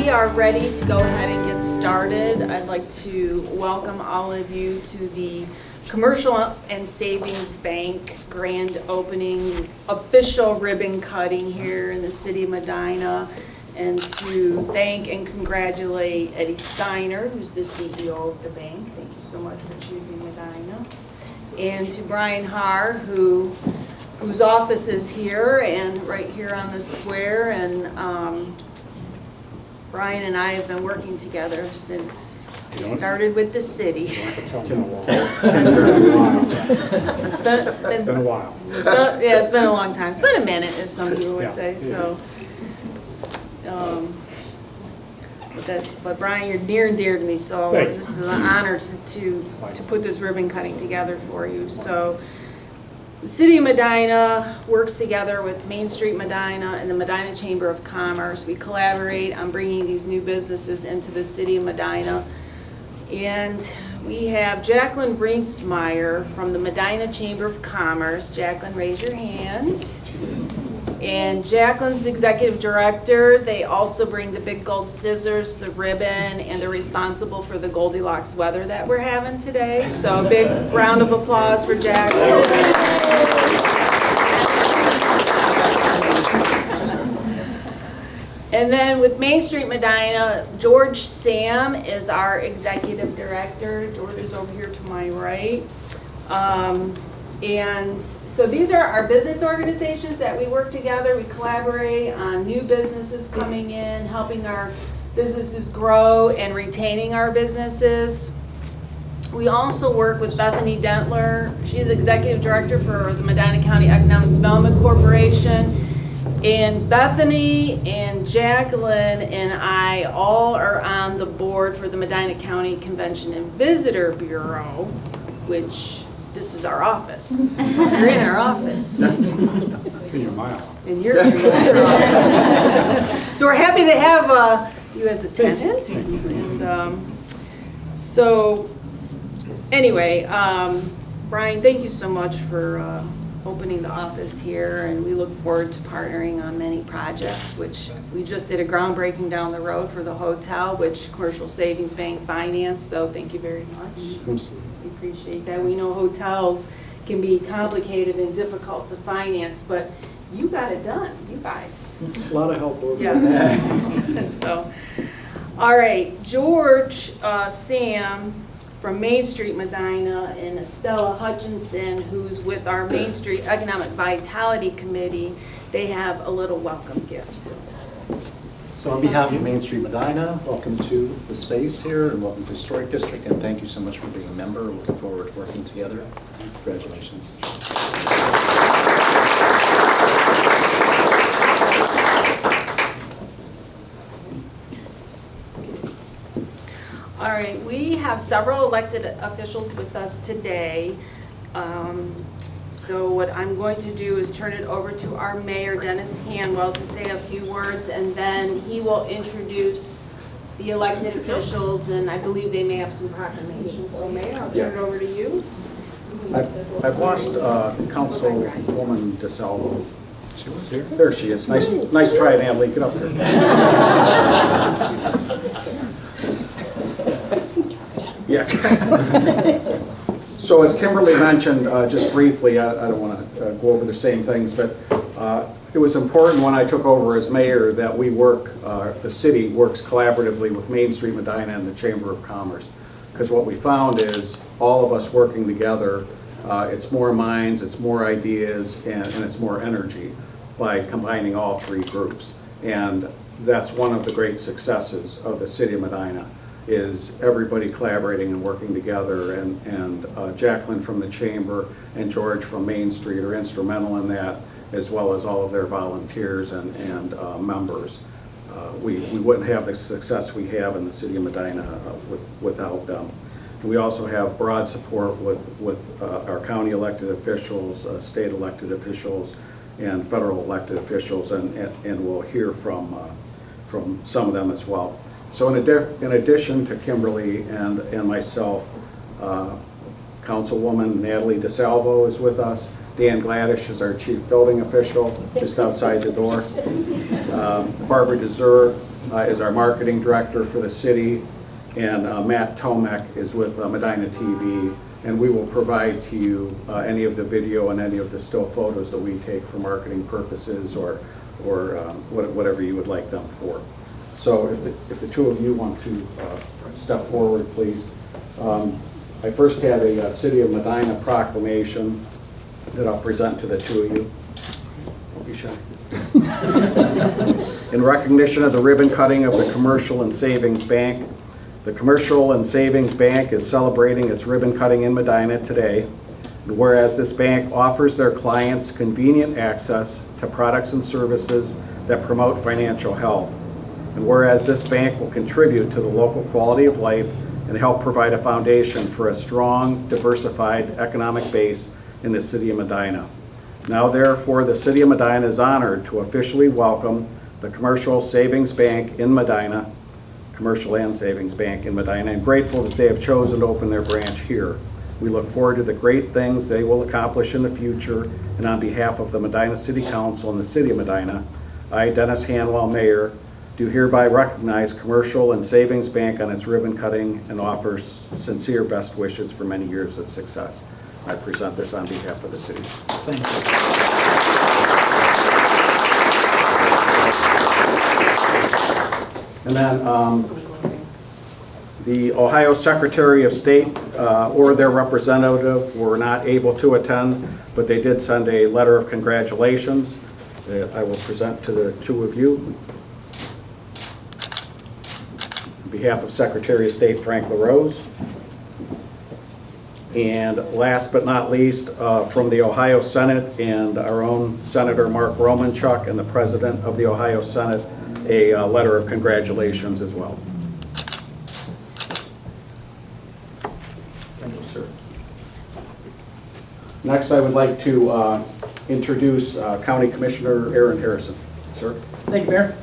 we are ready to go ahead and get started. I'd like to welcome all of you to the Commercial and Savings Bank grand opening, official ribbon cutting here in the city of Medina, and to thank and congratulate Eddie Steiner, who's the CEO of the bank. Thank you so much for choosing Medina. And to Brian Haar, whose office is here and right here on the square. And Brian and I have been working together since we started with the city. It's been a while. Yeah, it's been a long time. It's been a minute, as some people would say. Yeah. So, but Brian, you're near and dear to me, so Thanks. this is an honor to put this ribbon cutting together for you. So, the City of Medina works together with Main Street Medina and the Medina Chamber of Commerce. We collaborate on bringing these new businesses into the City of Medina. And we have Jacqueline Brinkmeyer from the Medina Chamber of Commerce. Jacqueline, raise your hand. And Jacqueline's the executive director. They also bring the big gold scissors, the ribbon, and they're responsible for the Goldilocks weather that we're having today. So a big round of applause for Jacqueline. And then with Main Street Medina, George Sam is our executive director. George is over here to my right. And so these are our business organizations that we work together. We collaborate on new businesses coming in, helping our businesses grow and retaining our businesses. We also work with Bethany Dentler. She's executive director for the Medina County Economic Development Corporation. And Bethany and Jacqueline and I all are on the board for the Medina County Convention and Visitor Bureau, which this is our office. You're in our office. In my office. And you're in our office. So we're happy to have you as a tenant. And so anyway, Brian, thank you so much for opening the office here, and we look forward to partnering on many projects, which we just did a groundbreaking down the road for the hotel, which Commercial Savings Bank financed, so thank you very much. We appreciate that. We know hotels can be complicated and difficult to finance, but you got it done, you guys. It's a lot of help over Yes. So, all right, George Sam from Main Street Medina and Estella Hutchinson, who's with our Main Street Economic Vitality Committee, they have a little welcome gift. So on behalf of Main Street Medina, welcome to the space here and welcome to Historic District, and thank you so much for being a member. Looking forward to working together. Congratulations. All right, we have several elected officials with us today. So what I'm going to do is turn it over to our mayor, Dennis Hanwell, to say a few words, and then he will introduce the elected officials, and I believe they may have some proclamations. So Mayor, I'll turn it over to you. I've lost Councilwoman DeSalvo. She was here. There she is. Nice try, Natalie. Get up here. Yeah. So as Kimberly mentioned, just briefly, I don't want to go over the same things, but it was important when I took over as mayor that we work, the city works collaboratively with Main Street Medina and the Chamber of Commerce. Because what we found is all of us working together, it's more minds, it's more ideas, and it's more energy by combining all three groups. And that's one of the great successes of the city of Medina, is everybody collaborating and working together, and Jacqueline from the Chamber and George from Main Street are instrumental in that, as well as all of their volunteers and members. We wouldn't have the success we have in the city of Medina without them. We also have broad support with our county elected officials, state elected officials, and federal elected officials, and we'll hear from some of them as well. So in addition to Kimberly and myself, Councilwoman Natalie DeSalvo is with us. Dan Gladish is our chief building official, just outside the door. Barbara DeZer is our marketing director for the city, and Matt Tomek is with Medina TV, and we will provide to you any of the video and any of the still photos that we take for marketing purposes or whatever you would like them for. So if the two of you want to step forward, please. I first have a City of Medina proclamation that I'll present to the two of you. Don't be shy. In recognition of the ribbon cutting of the Commercial and Savings Bank, the Commercial and Savings Bank is celebrating its ribbon cutting in Medina today. And whereas this bank offers their clients convenient access to products and services that promote financial health. And whereas this bank will contribute to the local quality of life and help provide a foundation for a strong, diversified economic base in the City of Medina. Now therefore, the City of Medina is honored to officially welcome the Commercial Savings Bank in Medina, Commercial and Savings Bank in Medina, and grateful that they have chosen to open their branch here. We look forward to the great things they will accomplish in the future, and on behalf of the Medina City Council and the City of Medina, I, Dennis Hanwell, Mayor, do hereby recognize Commercial and Savings Bank on its ribbon cutting and offer sincere best wishes for many years of success. I present this on behalf of the city. Thank you. And then the Ohio Secretary of State or their representative were not able to attend, but they did send a letter of congratulations that I will present to the two of you. On behalf of Secretary of State Frank LaRose. And last but not least, from the Ohio Senate and our own Senator Mark Romanchuk and the President of the Ohio Senate, a letter of congratulations as well. Thank you, sir. Next, I would like to introduce County Commissioner Aaron Harrison. Sir. Thank you, Mayor.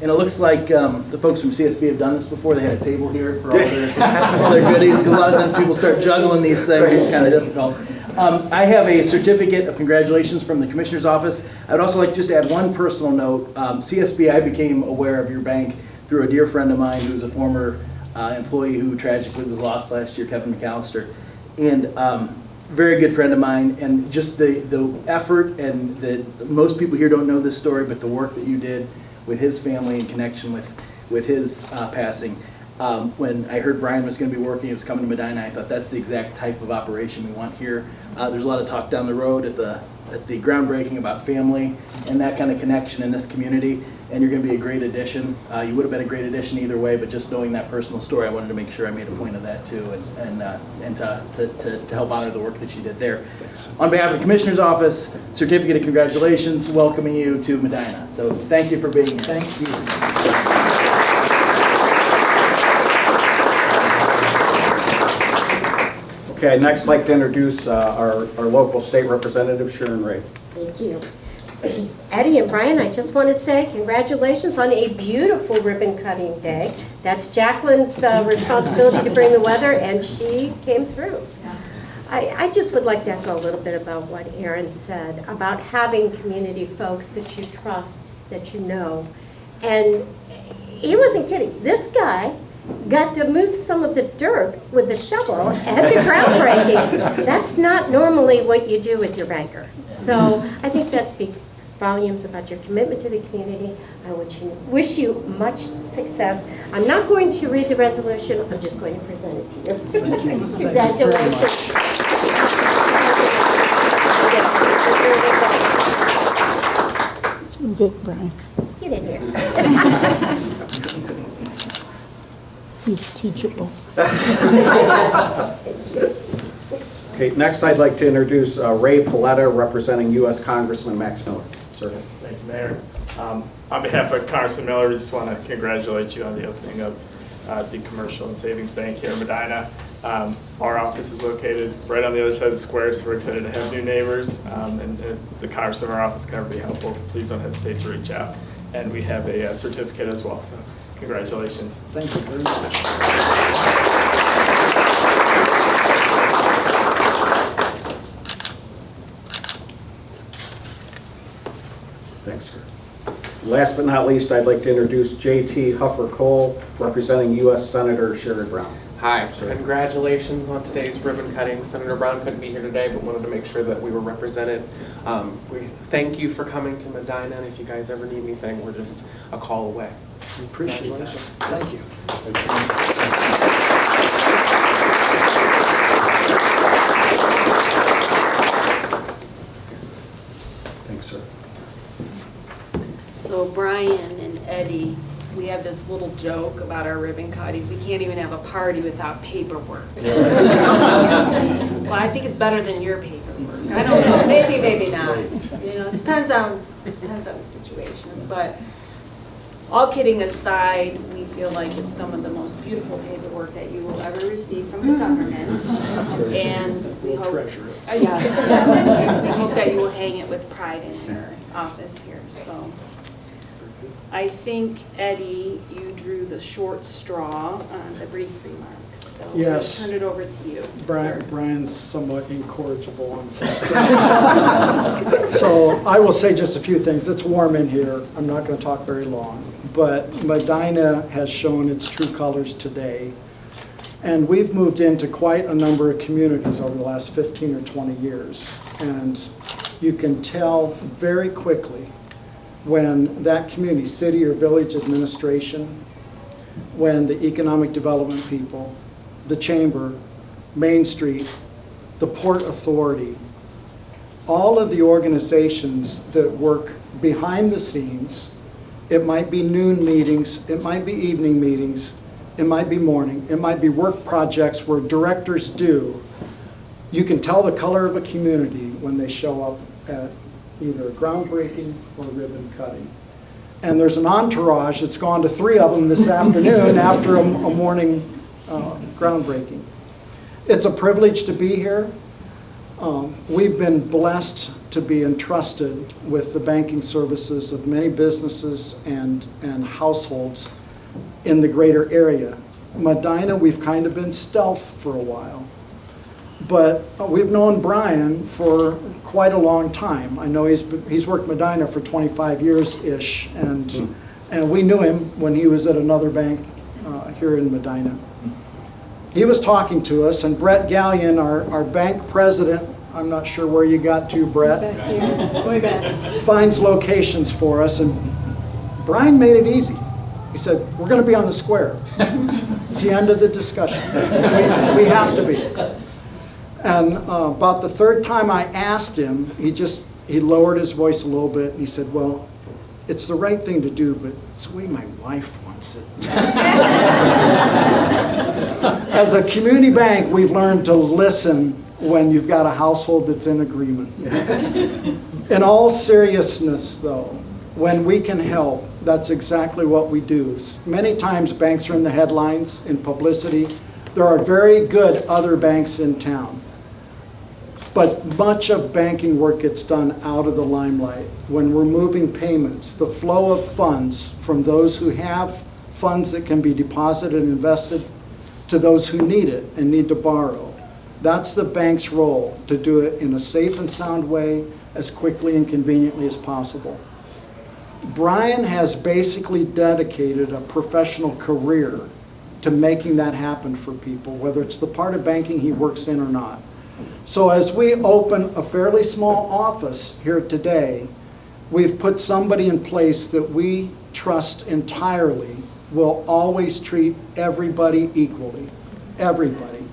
And it looks like the folks from CSB have done this before. They had a table here for all their goodies, because a lot of times people start juggling these things. It's kind of difficult. I have a certificate of congratulations from the Commissioner's Office. I would also like to just add one personal note. CSB, I became aware of your bank through a dear friend of mine who's a former employee who tragically was lost last year, Kevin McAllister. And very good friend of mine, and just the effort, and most people here don't know this story, but the work that you did with his family in connection with his passing. When I heard Brian was going to be working, he was coming to Medina, I thought that's the exact type of operation we want here. There's a lot of talk down the road at the groundbreaking about family and that kind of connection in this community, and you're going to be a great addition. You would have been a great addition either way, but just knowing that personal story, I wanted to make sure I made a point of that too, and to help honor the work that you did there. Thanks. On behalf of the Commissioner's Office, certificate of congratulations, welcoming you to Medina. So thank you for being here. Thank you. Okay, I'd next like to introduce our local state representative, Sharon Ray. Thank you. Eddie and Brian, I just want to say congratulations on a beautiful ribbon cutting day. That's Jacqueline's responsibility to bring the weather, and she came through. I just would like to echo a little bit about what Aaron said about having community folks that you trust, that you know. And he wasn't kidding. This guy got to move some of the dirt with the shovel at the groundbreaking. That's not normally what you do with your banker. So I think that speaks volumes about your commitment to the community. I wish you much success. I'm not going to read the resolution. I'm just going to present it to you. Congratulations. Good, Brian. Get in here. He's teachable. Okay, next I'd like to introduce Ray Paletta, representing U.S. Congressman Max Miller. Sir. Thank you, Mayor. On behalf of Congressman Miller, we just want to congratulate you on the opening of the Commercial and Savings Bank here in Medina. Our office is located right on the other side of the square, so we're excited to have new neighbors. And if the congressman of our office can ever be helpful, please don't hesitate to reach out. And we have a certificate as well, so congratulations. Thank you very much. Thanks, sir. Last but not least, I'd like to introduce J.T. Huffer Cole, representing U.S. Senator Sherrod Brown. Hi, congratulations on today's ribbon cutting. Senator Brown couldn't be here today, but wanted to make sure that we were represented. We thank you for coming to Medina, and if you guys ever need anything, we're just a call away. We appreciate that. Thank you. Thanks, sir. So Brian and Eddie, we have this little joke about our ribbon cuttings. We can't even have a party without paperwork. Well, I think it's better than your paperwork. I don't know, maybe, maybe not. You know, it depends on the situation. But all kidding aside, we feel like it's some of the most beautiful paperwork that you will ever receive from the government. And we hope, yes, we hope that you will hang it with pride in your office here. So I think, Eddie, you drew the short straw on the brief remarks. So Yes. I'll turn it over to you, sir. Brian's somewhat incorrigible on something. So I will say just a few things. It's warm in here. I'm not going to talk very long. But Medina has shown its true colors today. And we've moved into quite a number of communities over the last 15 or 20 years. And you can tell very quickly when that community, city or village administration, when the economic development people, the chamber, Main Street, the Port Authority, all of the organizations that work behind the scenes, it might be noon meetings, it might be evening meetings, it might be morning, it might be work projects where directors do. You can tell the color of a community when they show up at either groundbreaking or ribbon cutting. And there's an entourage that's gone to 3 of them this afternoon after a morning groundbreaking. It's a privilege to be here. We've been blessed to be entrusted with the banking services of many businesses and households in the greater area. Medina, we've kind of been stealth for a while. But we've known Brian for quite a long time. I know he's worked Medina for 25 years-ish, and we knew him when he was at another bank here in Medina. He was talking to us, and Brett Gallion, our bank president, I'm not sure where you got to, Brett, Way back. finds locations for us, and Brian made it easy. He said, we're going to be on the square. It's the end of the discussion. We have to be. And about the 3rd time I asked him, he lowered his voice a little bit, and he said, well, it's the right thing to do, but it's the way my wife wants it. As a community bank, we've learned to listen when you've got a household that's in agreement. In all seriousness, though, when we can help, that's exactly what we do. Many times banks are in the headlines, in publicity. There are very good other banks in town. But much of banking work gets done out of the limelight. When we're moving payments, the flow of funds from those who have funds that can be deposited and invested to those who need it and need to borrow. That's the bank's role, to do it in a safe and sound way, as quickly and conveniently as possible. Brian has basically dedicated a professional career to making that happen for people, whether it's the part of banking he works in or not. So as we open a fairly small office here today, we've put somebody in place that we trust entirely will always treat everybody equally, everybody,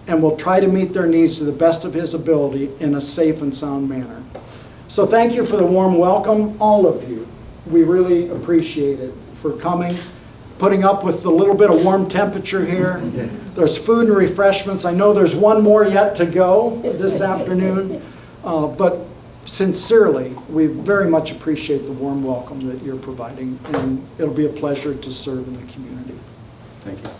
and will try to meet their needs to the best of his ability in a safe and sound manner. So thank you for the warm welcome, all of you. We really appreciate it for coming, putting up with the little bit of warm temperature here. There's food and refreshments. I know there's one more yet to go this afternoon, but sincerely, we very much appreciate the warm welcome that you're providing, and it'll be a pleasure to serve in the community. Thank you.